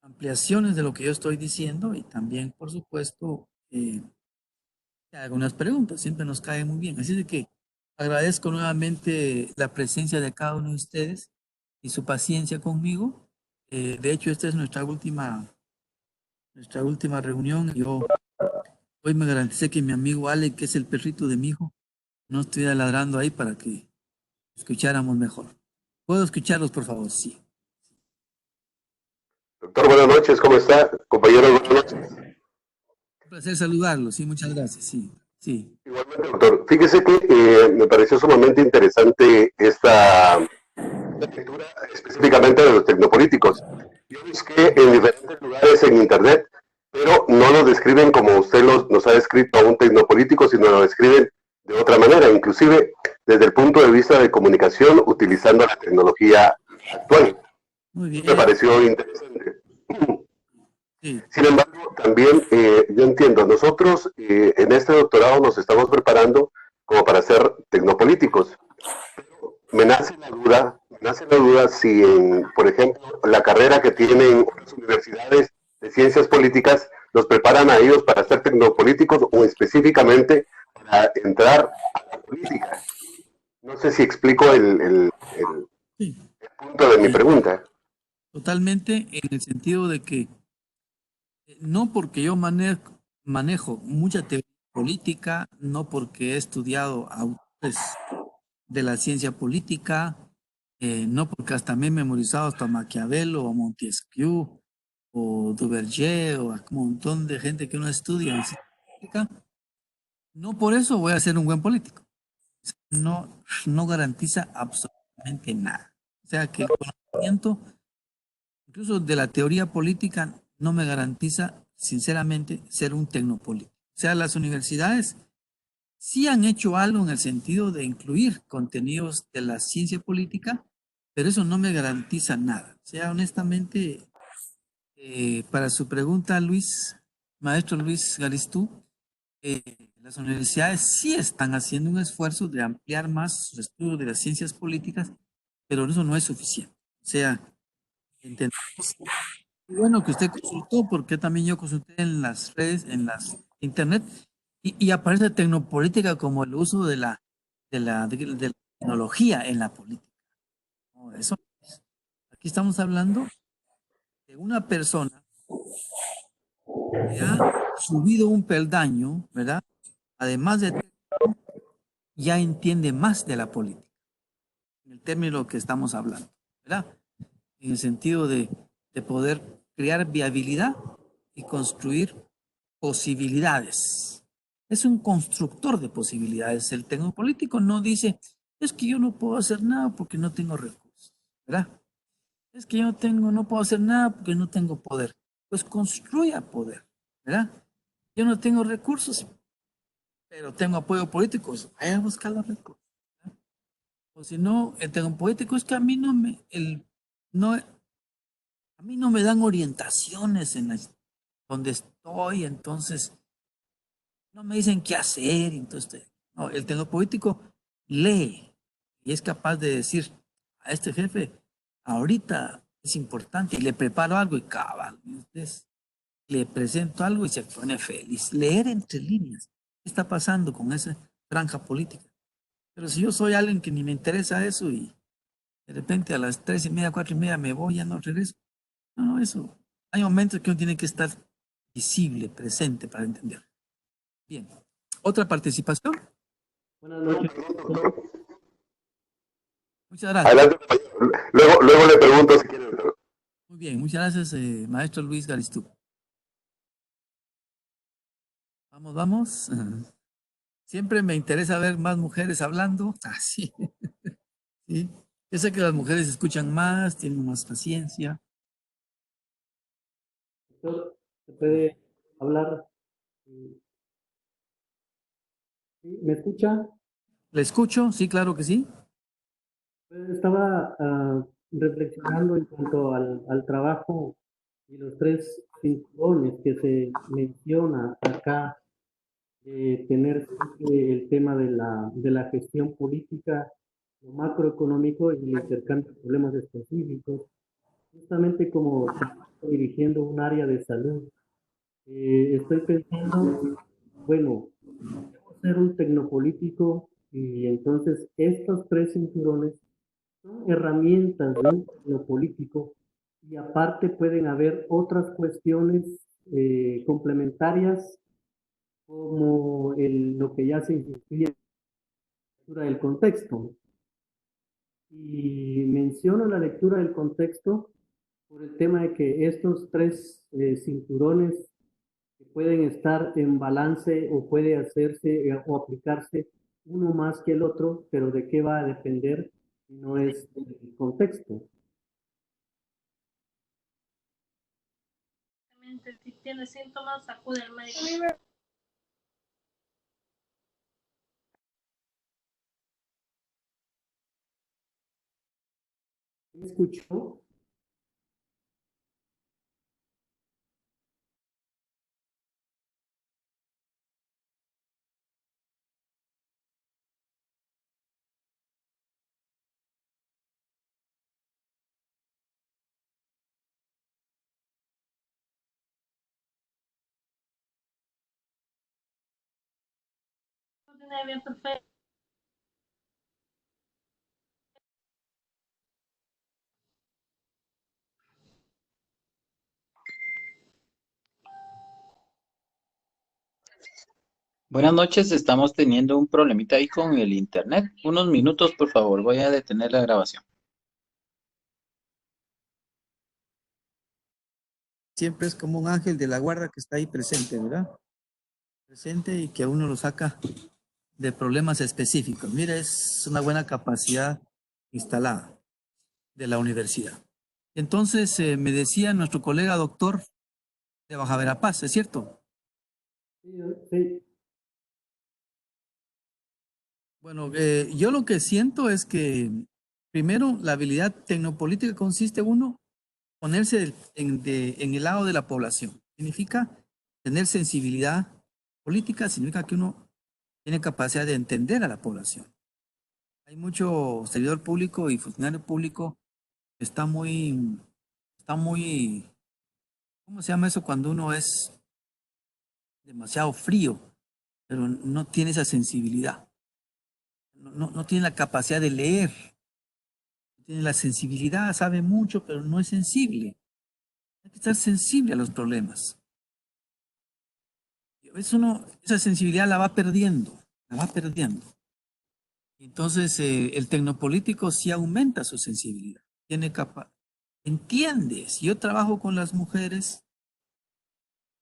ampliaciones de lo que yo estoy diciendo y también, por supuesto, algunas preguntas, siempre nos cae muy bien. Así de que agradezco nuevamente la presencia de cada uno de ustedes y su paciencia conmigo. De hecho, esta es nuestra última reunión. Yo hoy me garanticé que mi amigo Ale, que es el perrito de mi hijo, no estuviera ladrando ahí para que escucháramos mejor. ¿Puedo escucharlos, por favor? Sí. Doctor, buenas noches, ¿cómo está? Compañeros, buenas noches. Un placer saludarlos, sí, muchas gracias, sí, sí. Igualmente, doctor. Fíjese que me pareció sumamente interesante esta lectura, específicamente de los tecnopolíticos. Yo busqué en diferentes lugares en internet pero no lo describen como usted nos ha descrito a un tecnopolítico, sino lo describen de otra manera, inclusive desde el punto de vista de comunicación, utilizando la tecnología actual. Muy bien. Me pareció interesante. Sí. Sin embargo, también yo entiendo, nosotros en este doctorado nos estamos preparando como para ser tecnopolíticos. Me nace la duda si, por ejemplo, la carrera que tienen las universidades de ciencias políticas los preparan a ellos para ser tecnopolíticos o específicamente para entrar a la política. No sé si explico Sí. el punto de mi pregunta. Totalmente, en el sentido de que no porque yo manejo mucha teoría política, no porque he estudiado autores de la ciencia política, no porque hasta me he memorizado hasta Maquiavelo o Montesquieu o Duverger o un montón de gente que uno estudia en ciencia política, no por eso voy a ser un buen político. No garantiza absolutamente nada. O sea que el conocimiento, incluso de la teoría política, no me garantiza, sinceramente, ser un tecnopolítico. O sea, las universidades sí han hecho algo en el sentido de incluir contenidos de la ciencia política, pero eso no me garantiza nada. O sea, honestamente, para su pregunta, maestro Luis Garistú, las universidades sí están haciendo un esfuerzo de ampliar más su estudio de las ciencias políticas, pero eso no es suficiente. O sea, entendemos. Bueno, que usted consultó, porque también yo consulté en las redes, en las internet, y aparece tecnopolítica como el uso de la tecnología en la política. No, eso no es. Aquí estamos hablando de una persona que ha subido un peldaño, ¿verdad? Además de ya entiende más de la política, en el término que estamos hablando, ¿verdad? En el sentido de poder crear viabilidad y construir posibilidades. Es un constructor de posibilidades. El tecnopolítico no dice, es que yo no puedo hacer nada porque no tengo recursos, ¿verdad? Es que yo no puedo hacer nada porque no tengo poder. Pues construya poder, ¿verdad? Yo no tengo recursos, pero tengo apoyo político. Vaya a buscar los recursos. O si no, el tecnopolítico es que a mí no, a mí no me dan orientaciones donde estoy, entonces no me dicen qué hacer. Entonces, no, el tecnopolítico lee y es capaz de decir a este jefe, ahorita es importante y le preparo algo y cabal. Entonces, le presento algo y se pone feliz. Leer entre líneas. ¿Qué está pasando con esa franja política? Pero si yo soy alguien que ni me interesa eso y de repente a las 3:30, 4:30 me voy, ya no regreso. No, eso. Hay momentos que uno tiene que estar visible, presente para entender. Bien. ¿Otra participación? Buenas noches. Muchas gracias. Adelante, compañero. Luego le pregunto si quiere. Muy bien, muchas gracias, maestro Luis Garistú. Vamos. Siempre me interesa ver más mujeres hablando. Sí. Sí. Yo sé que las mujeres escuchan más, tienen más paciencia. Doctor, ¿se puede hablar? ¿Sí? ¿Me escucha? ¿Le escucho? Sí, claro que sí. Estaba reflexionando en cuanto al trabajo y los tres cinturones que se menciona acá, tener siempre el tema de la gestión política, lo macroeconómico y el intercambio de problemas específicos. Justamente como estoy dirigiendo un área de salud, estoy pensando, bueno, debo ser un tecnopolítico y entonces estos tres cinturones son herramientas de un tecnopolítico y aparte pueden haber otras cuestiones complementarias como lo que ya se insistía en la lectura del contexto. Y menciono la lectura del contexto por el tema de que estos tres cinturones pueden estar en balance o puede hacerse o aplicarse uno más que el otro, pero ¿de qué va a depender si no es el contexto? Solamente si tiene síntomas, acude al médico. ¿Me escuchó? Bien, perfecto. Buenas noches, estamos teniendo un problemita ahí con el internet. Unos minutos, por favor, voy a detener la grabación. Siempre es como un ángel de la guarda que está ahí presente, ¿verdad? Presente y que a uno lo saca de problemas específicos. Mira, es una buena capacidad instalada de la universidad. Entonces, me decía nuestro colega doctor de Baja Verapaz, ¿es cierto? Sí. Bueno, yo lo que siento es que, primero, la habilidad tecnopolítica consiste, uno, ponerse en el lado de la población. Significa tener sensibilidad política, significa que uno tiene capacidad de entender a la población. Hay mucho servidor público y funcionario público que está muy, ¿cómo se llama eso? Cuando uno es demasiado frío, pero no tiene esa sensibilidad. No tiene la capacidad de leer. No tiene la sensibilidad, sabe mucho, pero no es sensible. Hay que estar sensible a los problemas. Y a veces uno esa sensibilidad la va perdiendo, la va perdiendo. Entonces, el tecnopolítico sí aumenta su sensibilidad. Entiende, si yo trabajo con las mujeres,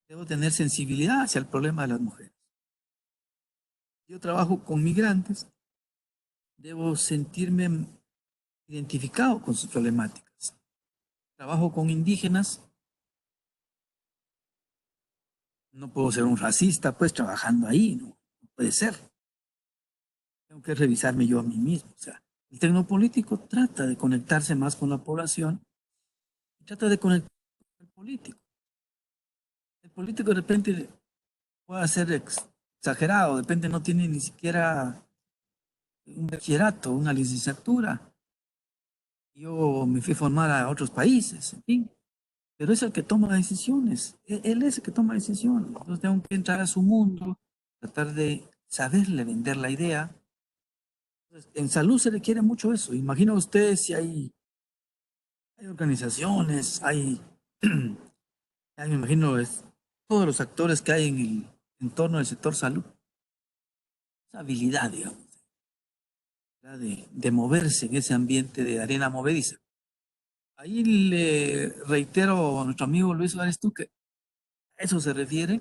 debo tener sensibilidad hacia el problema de las mujeres. Si yo trabajo con migrantes, debo sentirme identificado con sus problemáticas. Trabajo con indígenas, no puedo ser un racista, pues, trabajando ahí, no puede ser. Tengo que revisarme yo a mí mismo. O sea, el tecnopolítico trata de conectarse más con la población y trata de conectar con el político. El político de repente puede ser exagerado, de repente no tiene ni siquiera un bachillerato, una licenciatura. Yo me fui a formar a otros países, en fin. Pero es el que toma decisiones. Él es el que toma decisiones. Entonces tengo que entrar a su mundo, tratar de saberle vender la idea. Entonces, en salud se requiere mucho eso. Imagina ustedes si hay organizaciones, me imagino todos los actores que hay en el entorno del sector salud. Esa habilidad, digamos, de moverse en ese ambiente de arena movediza. Ahí le reitero a nuestro amigo Luis Suárez tú que a eso se refiere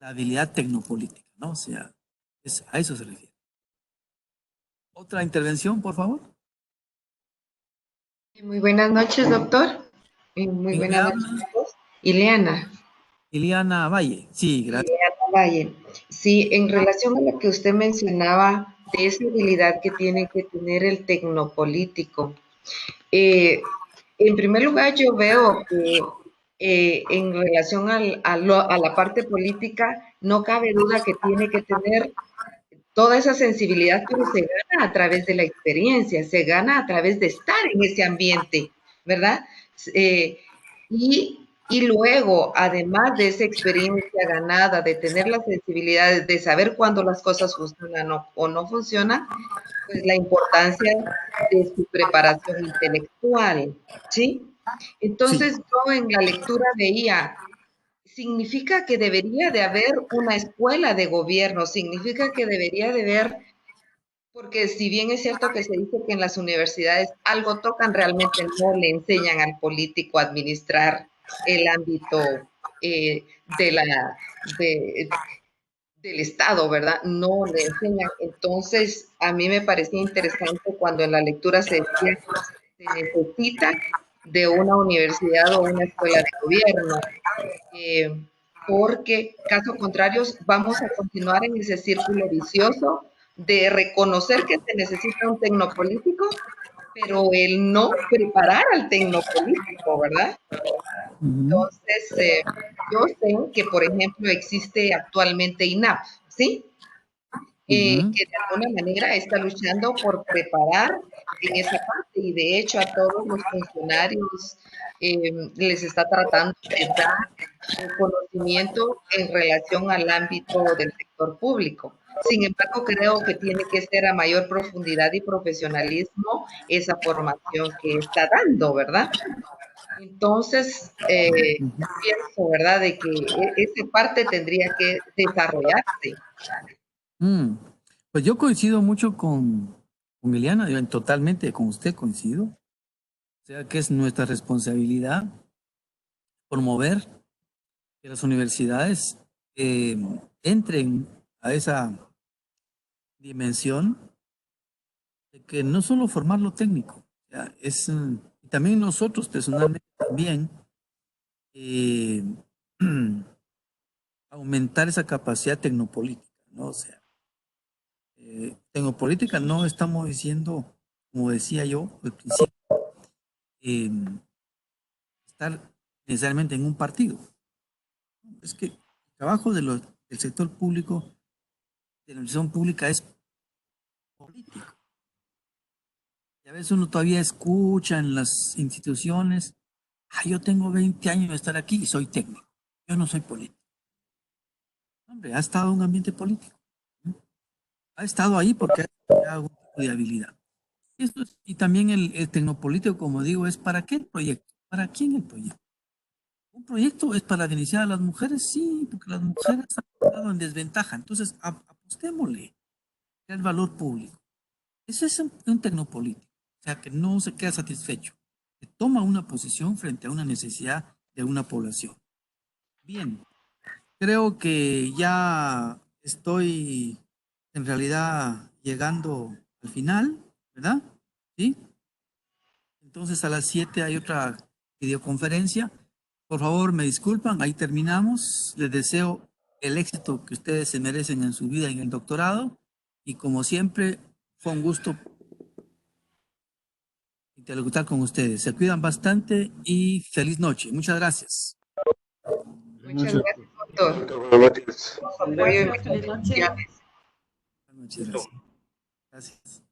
la habilidad tecnopolítica, ¿no? O sea, a eso se refiere. Otra intervención, por favor. Muy buenas noches, doctor. Muy buenas noches a todos. Ileana Valle, sí, gracias. Ileana Valle. Sí, en relación a lo que usted mencionaba de esa habilidad que tiene que tener el tecnopolítico. En primer lugar, yo veo que en relación a la parte política, no cabe duda que tiene que tener toda esa sensibilidad, pero se gana a través de la experiencia, se gana a través de estar en ese ambiente, ¿verdad? Y luego, además de esa experiencia ganada, de tener la sensibilidad, de saber cuándo las cosas funcionan o no funcionan, pues la importancia de su preparación intelectual, ¿sí? Entonces, yo en la lectura veía, significa que debería de haber una escuela de gobierno, significa que debería de haber, porque si bien es cierto que se dice que en las universidades algo tocan, realmente no le enseñan al político a administrar el ámbito del Estado, ¿verdad? No le enseñan. Entonces, a mí me parecía interesante cuando en la lectura se decía que se necesita de una universidad o una escuela de gobierno. porque caso contrario vamos a continuar en ese círculo vicioso de reconocer que se necesita un tecnopolítico, pero el no preparar al tecnopolítico, ¿verdad? Entonces, yo sé que, por ejemplo, existe actualmente INAP, ¿sí? Que de alguna manera está luchando por preparar en esa parte y de hecho a todos los funcionarios les está tratando de dar conocimiento en relación al ámbito del sector público. Sin embargo, creo que tiene que ser a mayor profundidad y profesionalismo esa formación que está dando, ¿verdad? Entonces, pienso, ¿verdad?, de que esa parte tendría que desarrollarse. Pues yo coincido mucho con Eliana, totalmente con usted coincido. O sea que es nuestra responsabilidad promover que las universidades entren a esa dimensión de que no solo formar lo técnico, o sea, es también nosotros personalmente también aumentar esa capacidad tecnopolítica, ¿no? O sea, tecnopolítica no estamos diciendo, como decía yo al principio, estar necesariamente en un partido. Es que el trabajo del sector público, de la administración pública, es político. Y a veces uno todavía escucha en las instituciones, yo tengo 20 años de estar aquí y soy técnico, yo no soy político. Hombre, ha estado en un ambiente político. Ha estado ahí porque ha tenido algún tipo de habilidad. Y también el tecnopolítico, como digo, es ¿para qué el proyecto? ¿Para quién el proyecto? Un proyecto es para beneficiar a las mujeres, sí, porque las mujeres han estado en desventaja. Entonces, apostémosle al valor público. Ese es un tecnopolítico, o sea, que no se queda satisfecho, que toma una posición frente a una necesidad de una población. Bien, creo que ya estoy en realidad llegando al final, ¿verdad? ¿Sí? Entonces a las 7 hay otra videoconferencia. Por favor, me disculpan, ahí terminamos. Les deseo el éxito que ustedes se merecen en su vida en el doctorado. Y como siempre, fue un gusto interlocutar con ustedes. Se cuidan bastante y feliz noche. Muchas gracias. Muchas gracias, doctor. Buenas noches. Por su apoyo y Gracias, feliz noche. bendiciones. Buenas noches. Gracias.